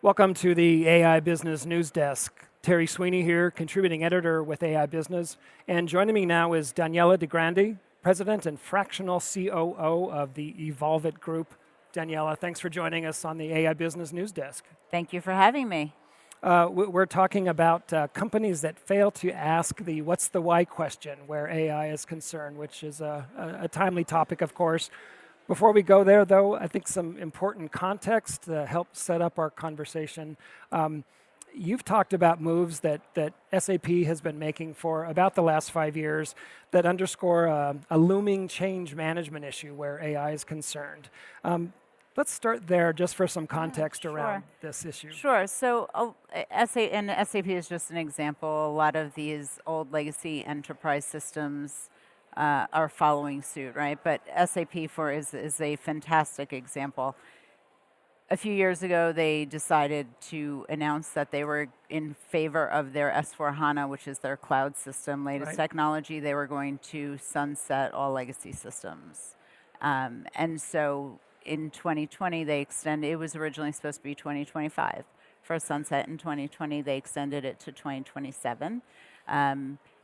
Welcome to the AI Business News Desk. Terry Sweeney here, contributing editor with AI Business. And joining me now is Daniella De Grande, President and Fractional COO of the Evolv Group. Daniella, thanks for joining us on the AI Business News Desk. Thank you for having me. We're talking about companies that fail to ask the what's the why question where AI is concerned, which is a timely topic, of course. Before we go there, though, I think some important context to help set up our conversation. You've talked about moves that SAP has been making for about the last 5 years that underscore a looming change management issue where AI is concerned. Let's start there just for some context around this issue. Sure. So SAP is just an example. A lot of these old legacy enterprise systems are following suit, right? But SAP is a fantastic example. A few years ago, they decided to announce that they were in favor of their S/4HANA, which is their cloud system, latest technology. They were going to sunset all legacy systems. And so in 2020, they extended, it was originally supposed to be 2025. For a sunset in 2020, they extended it to 2027.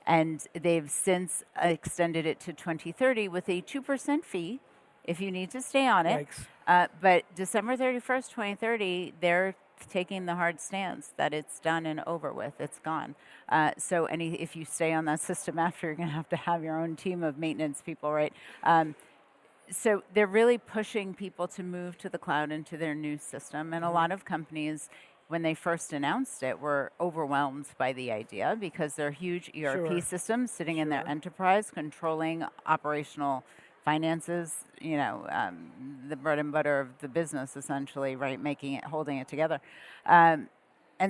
And they've since extended it to 2030 with a 2% fee if you need to stay on it. But December 31st, 2030, they're taking the hard stance that it's done and over with. It's gone. So if you stay on that system after, you're going to have your own team of maintenance people, right? So they're really pushing people to move to the cloud and to their new system. And a lot of companies, when they first announced it, were overwhelmed by the idea because they're huge ERP systems sitting in their enterprise, controlling operational finances, the bread and butter of the business, essentially, right? Holding it together. And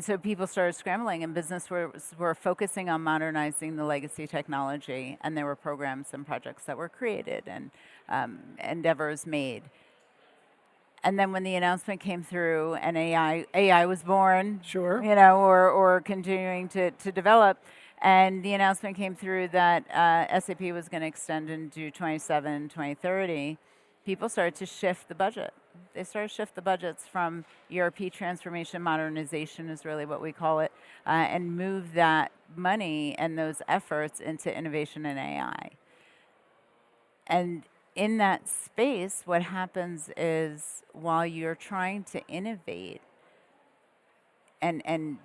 so people started scrambling, and business were focusing on modernizing the legacy technology, and there were programs and projects that were created and endeavors made. And then when the announcement came through and AI was born, or continuing to develop, and the announcement came through that SAP was going to extend into 27, 2030, people started to shift the budget. They started to shift the budgets from ERP transformation, modernization is really what we call it, and move that money and those efforts into innovation and AI. And in that space, what happens is while you're trying to innovate, and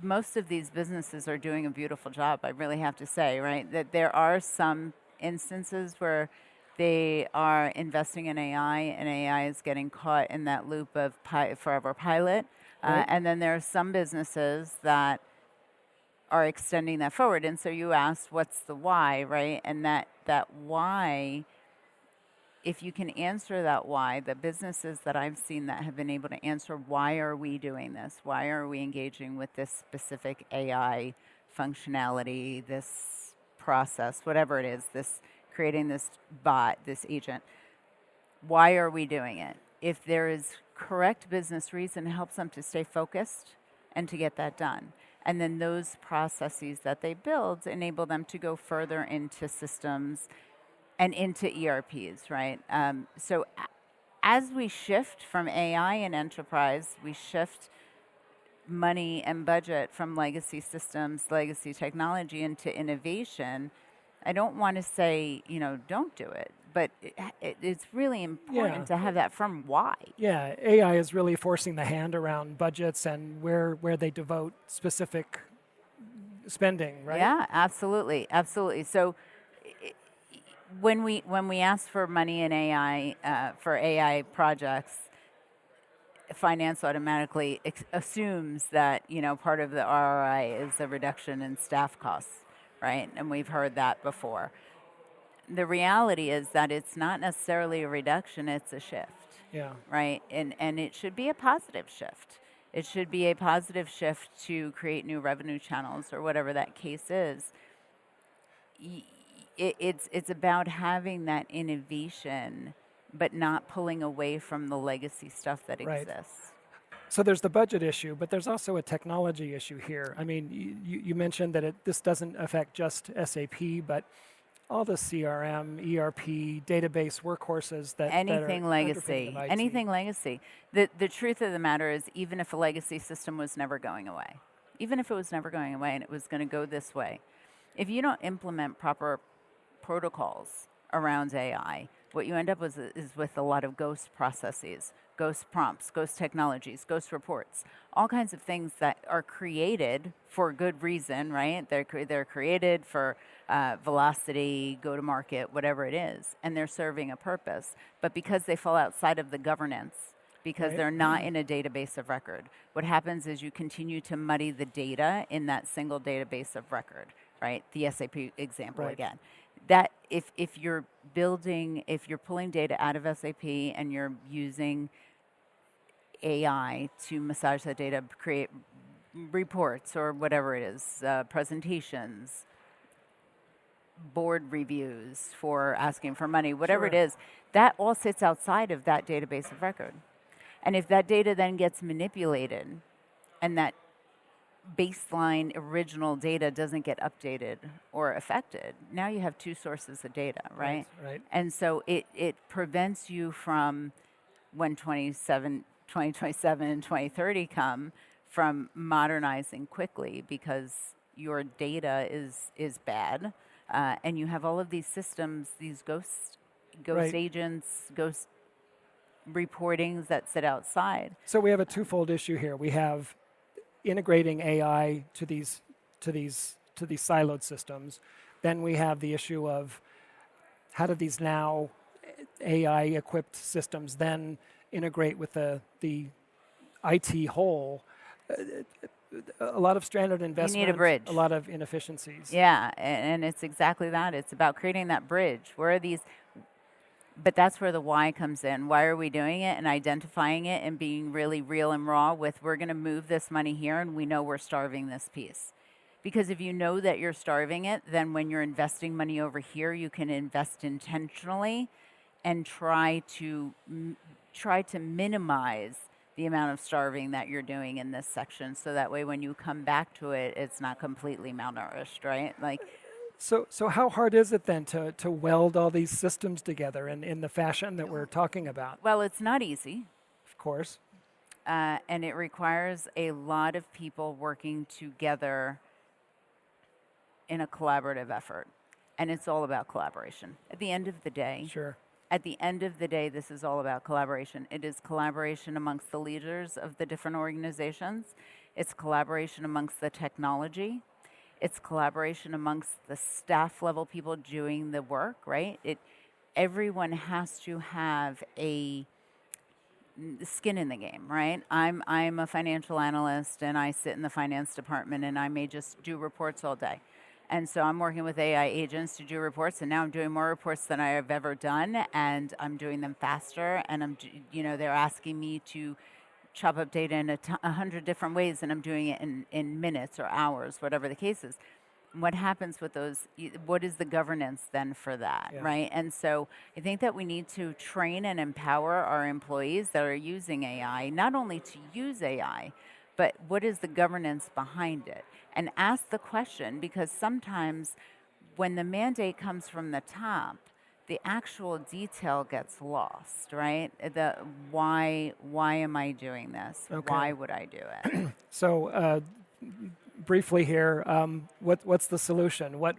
most of these businesses are doing a beautiful job, I really have to say, right? That there are some instances where they are investing in AI, and AI is getting caught in that loop of forever pilot. And then there are some businesses that are extending that forward. And so you asked, what's the why, right? And that why, if you can answer that why, the businesses that I've seen that have been able to answer, why are we doing this? Why are we engaging with this specific AI functionality, this process, whatever it is, creating this bot, this agent? Why are we doing it? If there is correct business reason, it helps them to stay focused and to get that done. And then those processes that they build enable them to go further into systems and into ERPs, right? So as we shift from AI and enterprise, we shift money and budget from legacy systems, legacy technology into innovation. I don't want to say, don't do it, but it's really important to have that firm why. Yeah, AI is really forcing the hand around budgets and where they devote specific spending, right? Yeah, absolutely, absolutely. So when we ask for money in AI for AI projects, finance automatically assumes that part of the ROI is a reduction in staff costs, right? And we've heard that before. The reality is that it's not necessarily a reduction; it's a shift. Right, and it should be a positive shift. It should be a positive shift to create new revenue channels or whatever that case is. It's about having that innovation, but not pulling away from the legacy stuff that exists. So there's the budget issue, but there's also a technology issue here. I mean, you mentioned that this doesn't affect just SAP, but all the CRM, ERP, database workhorses that are Anything underpinning legacy, of IT. anything legacy. The truth of the matter is, even if a legacy system was never going away, even if it was never going away and it was going to go this way, if you don't implement proper protocols around AI, what you end up with is with a lot of ghost processes, ghost prompts, ghost technologies, ghost reports, all kinds of things that are created for good reason, right? They're created for velocity, go to market, whatever it is, and they're serving a purpose. But because they fall outside of the governance, because Right. they're not in a database of record, what happens is you continue to muddy the data in that single database of record, right? The SAP example Right. again. That if you're pulling data out of SAP and you're using AI to massage that data, create reports or whatever it is, presentations, board reviews for asking for money, whatever it Sure. is, that all sits outside of that database of record. And if that data then gets manipulated and that baseline original data doesn't get updated or affected, now you have two sources of data, right? Right. And so it prevents you from, when 2027 and 2030 come, from modernizing quickly because your data is bad, and you have all of these systems, these ghost Right. agents, ghost reportings that sit outside. So we have a twofold issue here. We have integrating AI to these siloed systems. Then we have the issue of how do these now AI-equipped systems then integrate with the IT whole? A lot of stranded investment. You need a bridge. A lot of inefficiencies. Yeah, and it's exactly that. It's about creating that bridge. Where are these? But that's where the why comes in. Why are we doing it, and identifying it and being really real and raw with, we're going to move this money here and we know we're starving this piece. Because if you know that you're starving it, then when you're investing money over here, you can invest intentionally and try to minimize the amount of starving that you're doing in this section, so that way when you come back to it, it's not completely malnourished, right? Like, So how hard is it then to weld all these systems together in the fashion that we're talking about? well, it's not easy, Of course. and it requires a lot of people working together in a collaborative effort, and it's all about collaboration. At the end of the day, Sure. this is all about collaboration. It is collaboration amongst the leaders of the different organizations. It's collaboration amongst the technology. It's collaboration amongst the staff level people doing the work, right? Everyone has to have a skin in the game, right? I'm a financial analyst and I sit in the finance department and I may just do reports all day. And so I'm working with AI agents to do reports, and now I'm doing more reports than I have ever done, and I'm doing them faster, and they're asking me to chop up data in 100 different ways, and I'm doing it in minutes or hours, whatever the case is. What happens with those? What is the governance then for that, Yeah. right? And so I think that we need to train and empower our employees that are using AI, not only to use AI, but what is the governance behind it? And ask the question, because sometimes when the mandate comes from the top, the actual detail gets lost, right? The why am I doing this? Okay. Why would I do it? So briefly here, what's the solution? What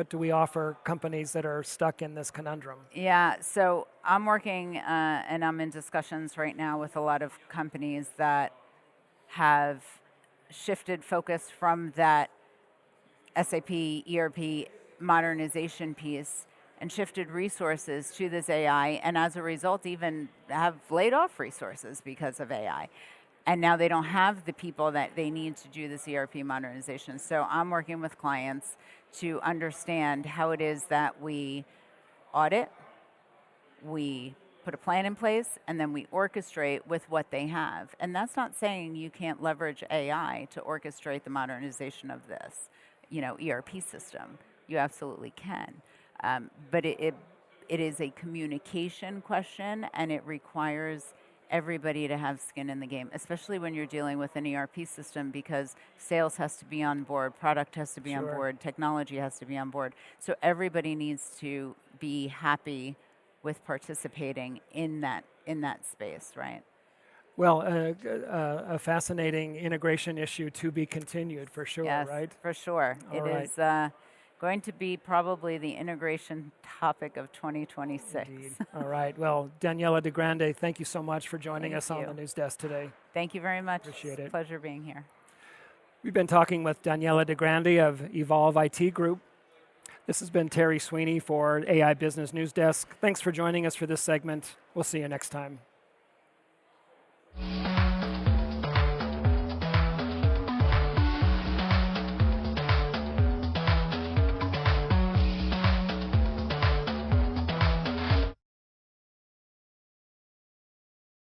do we offer companies that are stuck in this conundrum? Yeah, so I'm working and I'm in discussions right now with a lot of companies that have shifted focus from that SAP ERP modernization piece and shifted resources to this AI, and as a result even have laid off resources because of AI. And now they don't have the people that they need to do this ERP modernization. So I'm working with clients to understand how it is that we audit, we put a plan in place, and then we orchestrate with what they have. And that's not saying you can't leverage AI to orchestrate the modernization of this, ERP system. You absolutely can. But it is a communication question, and it requires everybody to have skin in the game, especially when you're dealing with an ERP system, because sales has to be on board, product has to be on Sure. board, technology has to be on board. So everybody needs to be happy with participating in that space, right? Well, a fascinating integration issue to be continued for sure, Yes, right? for sure. All It right. is going to be probably the integration topic of 2026. Indeed. All right. Well, Daniella De Grande, thank you so much for joining Thank us on you. the news desk today. Thank you very much. Appreciate it. Pleasure being here. We've been talking with Daniella De Grande of Evolv IT Group. This has been Terry Sweeney for AI Business News Desk. Thanks for joining us for this segment. We'll see you next time.